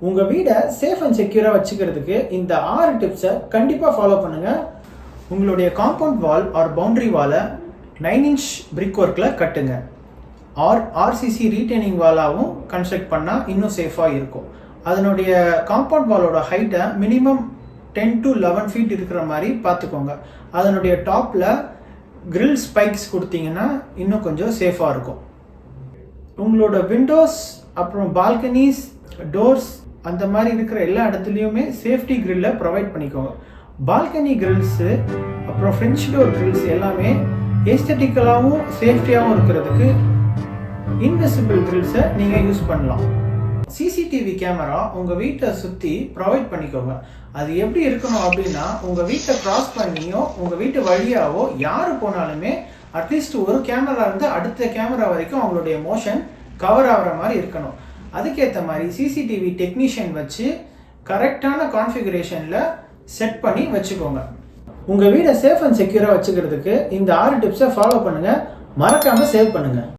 உங்கள் வீடை safe and செக்யூராக வச்சுக்கிறதுக்கு இந்த 6 டிப்ஸை கண்டிப்பாக ஃபாலோ பண்ணுங்கள். உங்களுடைய காம்பவுண்ட் வால் ஆர் பவுண்டரி வாலை 9 இன்ச் பிரிக் ஒர்க்கில் கட்டுங்க. ஆர்சிசி ரீட்டைனிங் வாலாகவும் கன்ஸ்ட்ரக்ட் பண்ணால் இன்னும் சேஃபாக இருக்கும். அதனுடைய காம்பவுண்ட் வாலோட ஹைட்டை மினிமம் 10 to 11 ஃபீட் இருக்கிற மாதிரி பார்த்துக்கோங்க. அதனுடைய டாப்பில் கிரில் ஸ்பைக்ஸ் கொடுத்தீங்கன்னா இன்னும் கொஞ்சம் சேஃபாக இருக்கும். உங்களோட விண்டோஸ் அப்புறம் பால்கனிஸ், டோர்ஸ் அந்த மாதிரி இருக்கிற எல்லா இடத்துலையுமே சேஃப்டி கிரில்லை ப்ரொவைட் பண்ணிக்கோங்க. பால்கனி கிரில்ஸு அப்புறம் ஃப்ரெஞ்ச் டோர் கிரில்ஸ் எல்லாமே எஸ்தட்டிக்கலாகவும் சேஃப்டியாகவும் இருக்கிறதுக்கு இன்விசிபிள் கிரில்ஸை நீங்கள் யூஸ் பண்ணலாம். சிசிடிவி கேமரா உங்கள் வீட்டை சுற்றி ப்ரொவைட் பண்ணிக்கோங்க. அது எப்படி இருக்கணும் அப்படின்னா, உங்கள் வீட்டை கிராஸ் பண்ணியோ உங்கள் வீட்டு வழியாவோ யார் போனாலுமே அட்லீஸ்ட் ஒரு கேமரா இருந்து அடுத்த கேமரா வரைக்கும் அவங்களுடைய மோஷன் கவர் ஆகிற மாதிரி இருக்கணும். அதுக்கேற்ற மாதிரி சிசிடிவி டெக்னீஷியன் வச்சு கரெக்டான கான்ஃபிகரேஷனில் செட் பண்ணி வச்சுக்கோங்க. உங்கள் வீடை சேஃப் அண்ட் செக்யூராக வச்சுக்கிறதுக்கு இந்த 6 டிப்ஸை ஃபாலோ பண்ணுங்கள். மறக்காமல் சேவ் பண்ணுங்கள்.